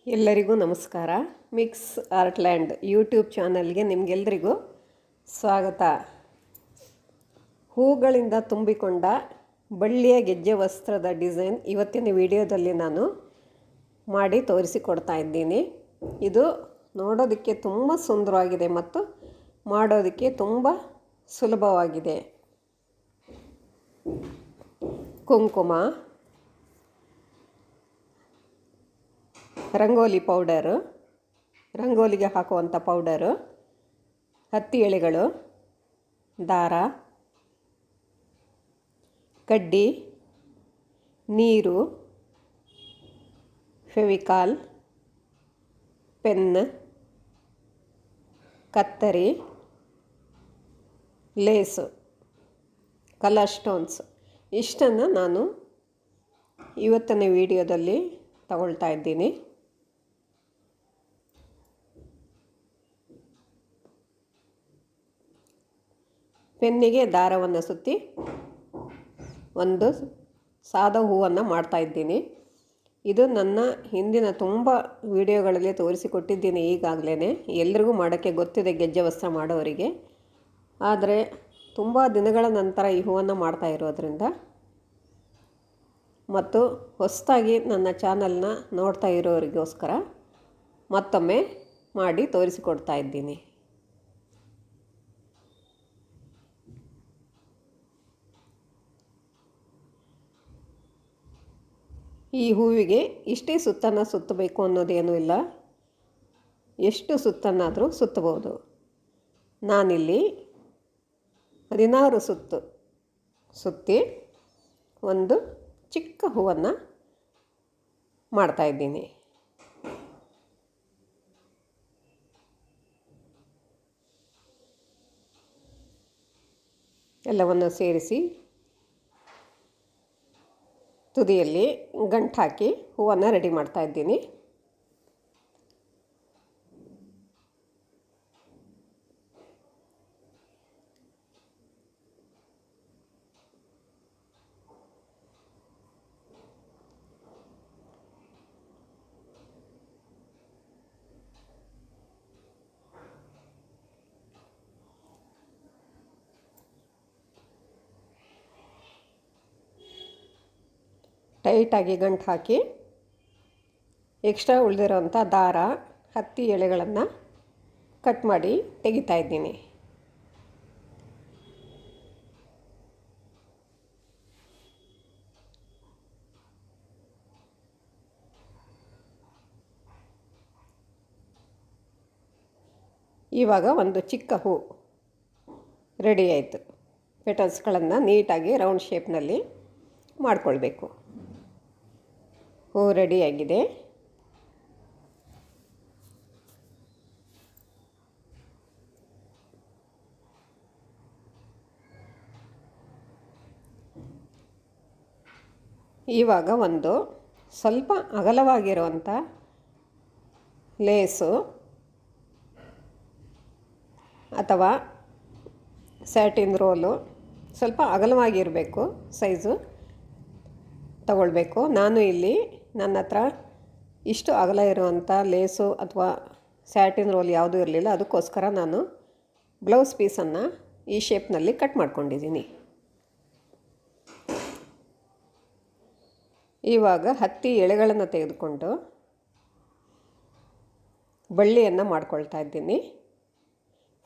ಎಲ್ಲರಿಗೂ ನಮಸ್ಕಾರ. Mix ಆರ್ಟ್ಲ್ಯಾಂಡ್ YouTube ಚಾನಲ್ಗೆ ನಿಮಗೆಲ್ಲರಿಗೂ ಸ್ವಾಗತ. ಹೂಗಳಿಂದ ತುಂಬಿಕೊಂಡ ಬಳ್ಳಿಯ ಗೆಜ್ಜೆ ವಸ್ತ್ರದ ಡಿಸೈನ್ ಇವತ್ತಿನ ವಿಡಿಯೋದಲ್ಲಿ ನಾನು ಮಾಡಿ ತೋರಿಸಿಕೊಡ್ತಾ ಇದ್ದೀನಿ. ಇದು ನೋಡೋದಕ್ಕೆ ತುಂಬ ಸುಂದರವಾಗಿದೆ ಮತ್ತು ಮಾಡೋದಕ್ಕೆ ತುಂಬ ಸುಲಭವಾಗಿದೆ. ಕುಂಕುಮ, ರಂಗೋಲಿ ಪೌಡರು, ರಂಗೋಲಿಗೆ ಹಾಕುವಂಥ ಪೌಡರು, ಹತ್ತಿ ಎಳೆಗಳು, ದಾರ, ಕಡ್ಡಿ, ನೀರು, ಫೆವಿಕಾಲ್, ಪೆನ್, ಕತ್ತರಿ, ಲೇಸು, ಕಲರ್ ಸ್ಟೋನ್ಸ್ ಇಷ್ಟನ್ನು ನಾನು ಇವತ್ತಿನ ವಿಡಿಯೋದಲ್ಲಿ ತಗೊಳ್ತಾ ಇದ್ದೀನಿ. ಪೆನ್ನಿಗೆ ದಾರವನ್ನು ಸುತ್ತಿ ಒಂದು ಸಾದಾ ಹೂವನ್ನು ಮಾಡ್ತಾಯಿದ್ದೀನಿ. ಇದು ನನ್ನ ಹಿಂದಿನ ತುಂಬ ವಿಡಿಯೋಗಳಲ್ಲಿ ತೋರಿಸಿಕೊಟ್ಟಿದ್ದೀನಿ. ಈಗಾಗಲೇ ಎಲ್ರಿಗೂ ಮಾಡೋಕ್ಕೆ ಗೊತ್ತಿದೆ ಗೆಜ್ಜೆ ವಸ್ತ್ರ ಮಾಡೋವರಿಗೆ. ಆದರೆ ತುಂಬ ದಿನಗಳ ನಂತರ ಈ ಹೂವನ್ನು ಮಾಡ್ತಾ ಇರೋದ್ರಿಂದ ಮತ್ತು ಹೊಸದಾಗಿ ನನ್ನ ಚಾನಲ್ನ ನೋಡ್ತಾ ಇರೋರಿಗೋಸ್ಕರ ಮತ್ತೊಮ್ಮೆ ಮಾಡಿ ತೋರಿಸಿಕೊಡ್ತಾ ಇದ್ದೀನಿ. ಈ ಹೂವಿಗೆ ಇಷ್ಟೇ ಸುತ್ತನ್ನು ಸುತ್ತಬೇಕು ಅನ್ನೋದೇನೂ ಇಲ್ಲ, ಎಷ್ಟು ಸುತ್ತನ್ನಾದರೂ ಸುತ್ತಬಹುದು. ನಾನಿಲ್ಲಿ 16 ಸುತ್ತು ಸುತ್ತಿ ಒಂದು ಚಿಕ್ಕ ಹೂವನ್ನು ಮಾಡ್ತಾಯಿದ್ದೀನಿ. ಎಲ್ಲವನ್ನು ಸೇರಿಸಿ ತುದಿಯಲ್ಲಿ ಗಂಟು ಹಾಕಿ ಹೂವನ್ನು ರೆಡಿ ಮಾಡ್ತಾಯಿದ್ದೀನಿ. ಟೈಟಾಗಿ ಗಂಟು ಹಾಕಿ ಎಕ್ಸ್ಟ್ರಾ ಉಳಿದಿರೋಂಥ ದಾರ, ಹತ್ತಿ ಎಳೆಗಳನ್ನು ಕಟ್ ಮಾಡಿ ತೆಗಿತಾ ಇದ್ದೀನಿ. ಇವಾಗ ಒಂದು ಚಿಕ್ಕ ಹೂ ರೆಡಿ ಆಯಿತು. ಪೆಟಲ್ಸ್ಗಳನ್ನು ನೀಟಾಗಿ ರೌಂಡ್ ಶೇಪ್ನಲ್ಲಿ ಮಾಡಿಕೊಳ್ಬೇಕು. ಹೂ ರೆಡಿಯಾಗಿದೆ. ಇವಾಗ ಒಂದು ಸ್ವಲ್ಪ ಅಗಲವಾಗಿರುವಂಥ ಲೇಸು ಅಥವಾ ಸ್ಯಾಟಿನ್ ರೋಲು, ಸ್ವಲ್ಪ ಅಗಲವಾಗಿರಬೇಕು ಸೈಜು ತಗೊಳ್ಬೇಕು. ನಾನು ಇಲ್ಲಿ ನನ್ನ ಹತ್ರ ಇಷ್ಟು ಅಗಲ ಇರುವಂಥ ಲೇಸು ಅಥವಾ ಸ್ಯಾಟಿನ್ ರೋಲ್ ಯಾವುದೂ ಇರಲಿಲ್ಲ. ಅದಕ್ಕೋಸ್ಕರ ನಾನು ಬ್ಲೌಸ್ ಪೀಸನ್ನು ಈ ಶೇಪ್ನಲ್ಲಿ ಕಟ್ ಮಾಡ್ಕೊಂಡಿದ್ದೀನಿ. ಇವಾಗ ಹತ್ತಿ ಎಳೆಗಳನ್ನು ತೆಗೆದುಕೊಂಡು ಬಳ್ಳಿಯನ್ನು ಮಾಡ್ಕೊಳ್ತಾ ಇದ್ದೀನಿ.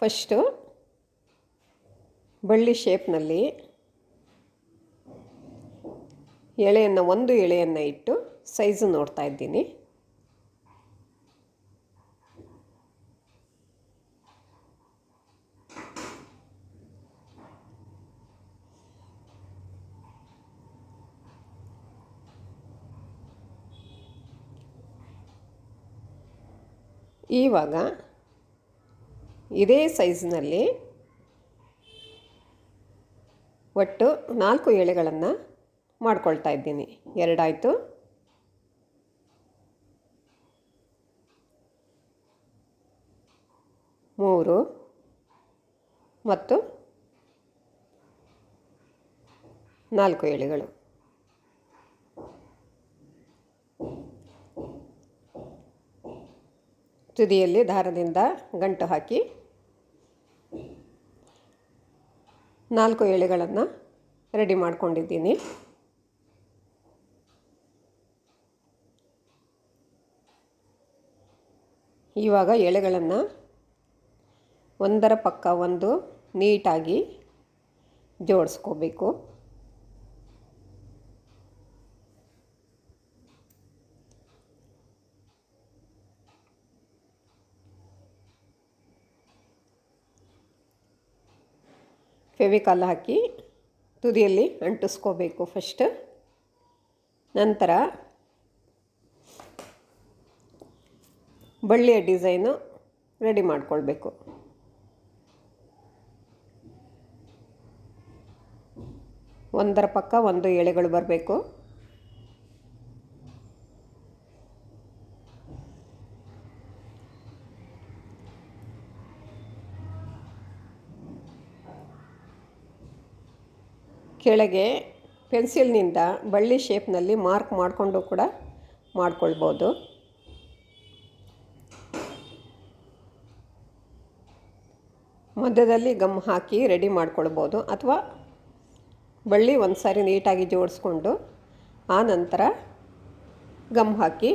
ಫಸ್ಟು ಬಳ್ಳಿ ಶೇಪ್ನಲ್ಲಿ ಒಂದು ಎಳೆಯನ್ನು ಇಟ್ಟು ಸೈಜು ನೋಡ್ತಾ ಇದ್ದೀನಿ. ಇವಾಗ ಇದೇ ಸೈಜ್ನಲ್ಲಿ ಒಟ್ಟು 4 ಎಳೆಗಳನ್ನು ಮಾಡ್ಕೊಳ್ತಾ ಇದ್ದೀನಿ. 2 ಆಯಿತು. ಮೂರು ಮತ್ತು 4 ಎಳೆಗಳು. ತುದಿಯಲ್ಲಿ ದಾರದಿಂದ ಗಂಟು ಹಾಕಿ 4 ಎಳೆಗಳನ್ನು ರೆಡಿ ಮಾಡ್ಕೊಂಡಿದ್ದೀನಿ. ಇವಾಗ ಎಳೆಗಳನ್ನು ಒಂದರ ಪಕ್ಕ ಒಂದು ನೀಟಾಗಿ ಜೋಡಿಸ್ಕೋಬೇಕು. ಫೆವಿಕಾಲ್ ಹಾಕಿ ತುದಿಯಲ್ಲಿ ಅಂಟಿಸ್ಕೋಬೇಕು ಫಸ್ಟ್. ನಂತರ ಬಳ್ಳಿಯ ಡಿಸೈನು ರೆಡಿ ಮಾಡಿಕೊಳ್ಬೇಕು. ಒಂದರ ಪಕ್ಕ ಒಂದು ಎಳೆಗಳು ಬರಬೇಕು. ಕೆಳಗೆ ಪೆನ್ಸಿಲ್ನಿಂದ ಬಳ್ಳಿ ಶೇಪ್ನಲ್ಲಿ ಮಾರ್ಕ್ ಮಾಡಿಕೊಂಡು ಕೂಡ ಮಾಡ್ಕೊಳ್ಬೋದು. ಮಧ್ಯದಲ್ಲಿ ಗಮ್ ಹಾಕಿ ರೆಡಿ ಮಾಡ್ಕೊಳ್ಬೋದು, ಅಥವಾ ಬಳ್ಳಿ ಒಂದು ಸಾರಿ ನೀಟಾಗಿ ಜೋಡಿಸ್ಕೊಂಡು ಆ ನಂತರ ಗಮ್ ಹಾಕಿ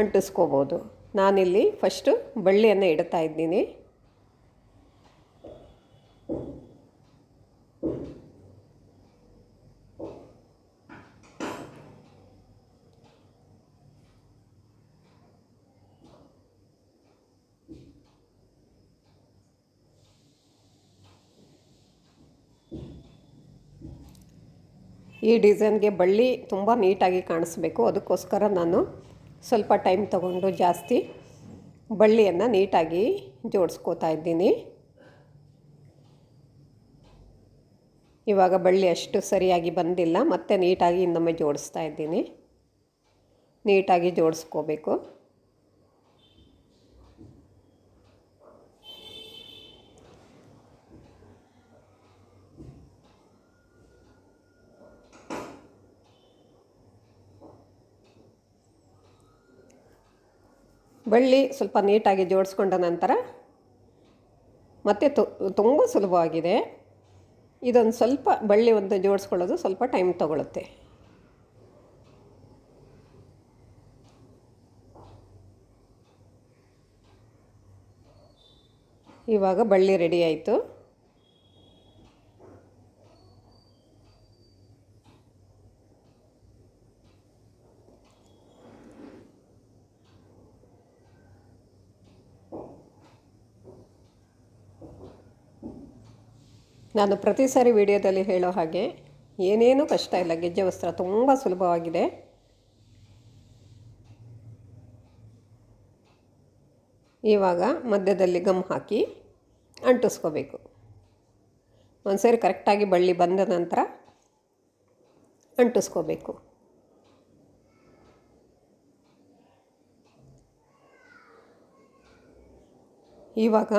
ಅಂಟಿಸ್ಕೋಬೋದು. ನಾನಿಲ್ಲಿ ಫಸ್ಟು ಬಳ್ಳಿಯನ್ನು ಇಡ್ತಾ ಇದ್ದೀನಿ. ಈ ಡಿಸೈನ್ಗೆ ಬಳ್ಳಿ ತುಂಬ ನೀಟಾಗಿ ಕಾಣಿಸ್ಬೇಕು. ಅದಕ್ಕೋಸ್ಕರ ನಾನು ಸ್ವಲ್ಪ ಟೈಮ್ ತಗೊಂಡು ಜಾಸ್ತಿ ಬಳ್ಳಿಯನ್ನು ನೀಟಾಗಿ ಜೋಡಿಸ್ಕೋತಾ ಇದ್ದೀನಿ. ಇವಾಗ ಬಳ್ಳಿ ಅಷ್ಟು ಸರಿಯಾಗಿ ಬಂದಿಲ್ಲ, ಮತ್ತೆ ನೀಟಾಗಿ ಇನ್ನೊಮ್ಮೆ ಜೋಡಿಸ್ತಾ ಇದ್ದೀನಿ. ನೀಟಾಗಿ ಜೋಡಿಸ್ಕೋಬೇಕು. ಬಳ್ಳಿ ಸ್ವಲ್ಪ ನೀಟಾಗಿ ಜೋಡಿಸ್ಕೊಂಡ ನಂತರ ಮತ್ತೆ ತುಂಬ ಸುಲಭವಾಗಿದೆ. ಇದೊಂದು ಸ್ವಲ್ಪ ಬಳ್ಳಿ ಒಂದು ಜೋಡಿಸ್ಕೊಳ್ಳೋದು ಸ್ವಲ್ಪ ಟೈಮ್ ತಗೊಳುತ್ತೆ. ಇವಾಗ ಬಳ್ಳಿ ರೆಡಿ ಆಯಿತು. ನಾನು ಪ್ರತಿ ಸಾರಿ ವಿಡಿಯೋದಲ್ಲಿ ಹೇಳೋ ಹಾಗೆ ಏನೇನೂ ಕಷ್ಟ ಇಲ್ಲ. ಗೆಜ್ಜೆ ವಸ್ತ್ರ ತುಂಬ ಸುಲಭವಾಗಿದೆ. ಇವಾಗ ಮಧ್ಯದಲ್ಲಿ ಗಮ್ ಹಾಕಿ ಅಂಟಿಸ್ಕೋಬೇಕು. ಒಂದು ಸಾರಿ ಕರೆಕ್ಟಾಗಿ ಬಳ್ಳಿ ಬಂದ ನಂತರ ಅಂಟಿಸ್ಕೋಬೇಕು. ಇವಾಗ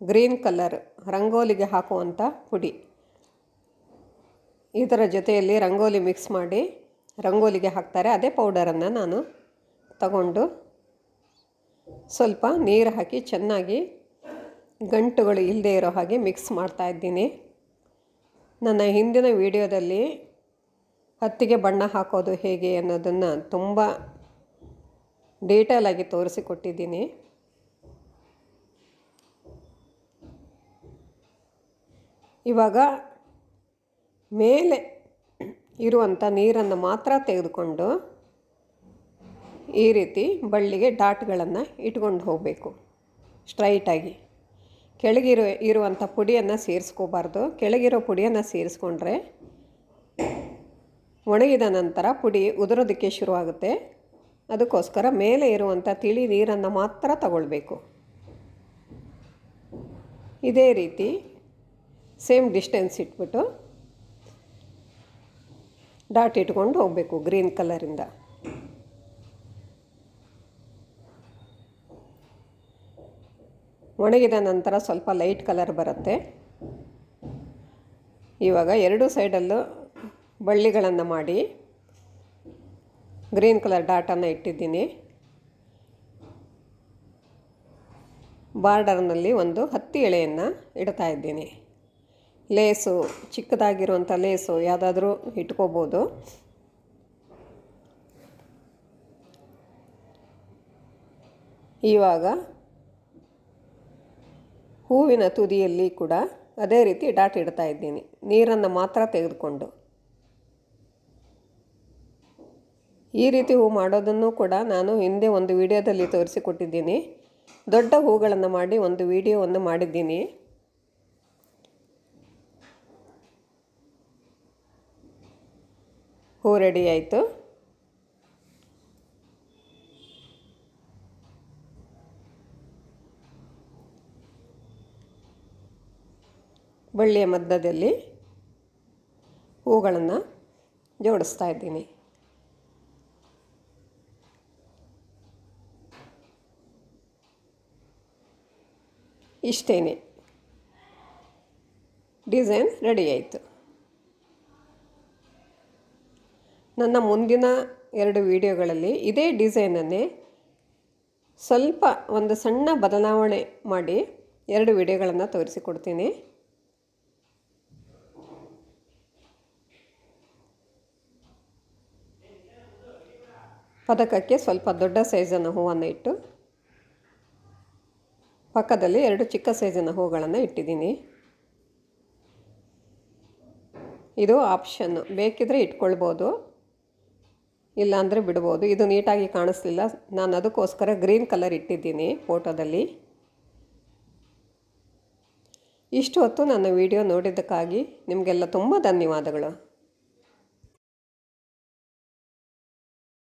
ಗ್ರೀನ್ ಕಲರ್ ರಂಗೋಲಿಗೆ ಹಾಕುವಂಥ ಪುಡಿ, ಇದರ ಜೊತೆಯಲ್ಲಿ ರಂಗೋಲಿ ಮಿಕ್ಸ್ ಮಾಡಿ ರಂಗೋಲಿಗೆ ಹಾಕ್ತಾರೆ. ಅದೇ ಪೌಡರನ್ನು ನಾನು ತಗೊಂಡು ಸ್ವಲ್ಪ ನೀರು ಹಾಕಿ ಚೆನ್ನಾಗಿ ಗಂಟುಗಳು ಇಲ್ಲದೆ ಇರೋ ಹಾಗೆ ಮಿಕ್ಸ್ ಮಾಡ್ತಾಯಿದ್ದೀನಿ. ನನ್ನ ಹಿಂದಿನ ವಿಡಿಯೋದಲ್ಲಿ ಹತ್ತಿಗೆ ಬಣ್ಣ ಹಾಕೋದು ಹೇಗೆ ಅನ್ನೋದನ್ನು ತುಂಬ ಡೀಟೇಲಾಗಿ ತೋರಿಸಿಕೊಟ್ಟಿದ್ದೀನಿ. ಇವಾಗ ಮೇಲೆ ಇರುವಂಥ ನೀರನ್ನು ಮಾತ್ರ ತೆಗೆದುಕೊಂಡು ಈ ರೀತಿ ಬಳ್ಳಿಗೆ ಡಾಟ್ಗಳನ್ನು ಇಟ್ಕೊಂಡು ಹೋಗಬೇಕು ಸ್ಟ್ರೈಟಾಗಿ. ಇರುವಂಥ ಪುಡಿಯನ್ನು ಸೇರಿಸ್ಕೋಬಾರ್ದು. ಕೆಳಗಿರೋ ಪುಡಿಯನ್ನು ಸೇರಿಸ್ಕೊಂಡ್ರೆ ಒಣಗಿದ ನಂತರ ಪುಡಿ ಉದುರೋದಕ್ಕೆ ಶುರುವಾಗುತ್ತೆ. ಅದಕ್ಕೋಸ್ಕರ ಮೇಲೆ ಇರುವಂಥ ತಿಳಿ ನೀರನ್ನು ಮಾತ್ರ ತಗೊಳ್ಬೇಕು. ಇದೇ ರೀತಿ ಸೇಮ್ ಡಿಸ್ಟೆನ್ಸ್ ಇಟ್ಬಿಟ್ಟು ಡಾಟ್ ಇಟ್ಕೊಂಡು ಹೋಗಬೇಕು ಗ್ರೀನ್ ಕಲರಿಂದ. ಒಣಗಿದ ನಂತರ ಸ್ವಲ್ಪ ಲೈಟ್ ಕಲರ್ ಬರುತ್ತೆ. ಇವಾಗ ಎರಡು ಸೈಡಲ್ಲೂ ಬಳ್ಳಿಗಳನ್ನು ಮಾಡಿ ಗ್ರೀನ್ ಕಲರ್ ಡಾಟನ್ನು ಇಟ್ಟಿದ್ದೀನಿ. ಬಾರ್ಡರ್ನಲ್ಲಿ ಒಂದು 10 ಎಳೆಯನ್ನು ಇಡ್ತಾ ಇದ್ದೀನಿ. ಲೇಸು ಚಿಕ್ಕದಾಗಿರುವಂಥ ಲೇಸು ಯಾವುದಾದ್ರೂ ಇಟ್ಕೋಬೋದು. ಇವಾಗ ಹೂವಿನ ತುದಿಯಲ್ಲಿ ಕೂಡ ಅದೇ ರೀತಿ ಡಾಟ್ ಇಡ್ತಾ ಇದ್ದೀನಿ, ನೀರನ್ನು ಮಾತ್ರ ತೆಗೆದುಕೊಂಡು. ಈ ರೀತಿ ಹೂ ಮಾಡೋದನ್ನು ಕೂಡ ನಾನು ಹಿಂದೆ ಒಂದು ವಿಡಿಯೋದಲ್ಲಿ ತೋರಿಸಿಕೊಟ್ಟಿದ್ದೀನಿ. ದೊಡ್ಡ ಹೂಗಳನ್ನು ಮಾಡಿ ಒಂದು ವಿಡಿಯೋವನ್ನು ಮಾಡಿದ್ದೀನಿ. ಹೂ ರೆಡಿ ಆಯಿತು. ಬಳ್ಳಿಯ ಮಧ್ಯದಲ್ಲಿ ಹೂಗಳನ್ನು ಜೋಡಿಸ್ತಾ ಇದ್ದೀನಿ. ಇಷ್ಟೇ, ಡಿಸೈನ್ ರೆಡಿ ಆಯಿತು. ನನ್ನ ಮುಂದಿನ 2 ವಿಡಿಯೋಗಳಲ್ಲಿ ಇದೇ ಡಿಸೈನನ್ನೇ ಸ್ವಲ್ಪ ಒಂದು ಸಣ್ಣ ಬದಲಾವಣೆ ಮಾಡಿ 2 ವಿಡಿಯೋಗಳನ್ನು ತೋರಿಸಿಕೊಡ್ತೀನಿ. ಪದಕಕ್ಕೆ ಸ್ವಲ್ಪ ದೊಡ್ಡ ಸೈಜನ್ನು ಹೂವನ್ನು ಇಟ್ಟು ಪಕ್ಕದಲ್ಲಿ 2 ಚಿಕ್ಕ ಸೈಜಿನ ಹೂಗಳನ್ನು ಇಟ್ಟಿದ್ದೀನಿ. ಇದು ಆಪ್ಷನ್ನು, ಬೇಕಿದ್ರೆ ಇಟ್ಕೊಳ್ಬೋದು, ಇಲ್ಲಾಂದರೆ ಬಿಡ್ಬೋದು. ಇದು ನೀಟಾಗಿ ಕಾಣಿಸ್ಲಿಲ್ಲ, ನಾನು ಅದಕ್ಕೋಸ್ಕರ ಗ್ರೀನ್ ಕಲರ್ ಇಟ್ಟಿದ್ದೀನಿ ಫೋಟೋದಲ್ಲಿ. ಇಷ್ಟು ಹೊತ್ತು ನನ್ನ ವಿಡಿಯೋ ನೋಡಿದ್ದಕ್ಕಾಗಿ ನಿಮಗೆಲ್ಲ ತುಂಬ ಧನ್ಯವಾದಗಳು.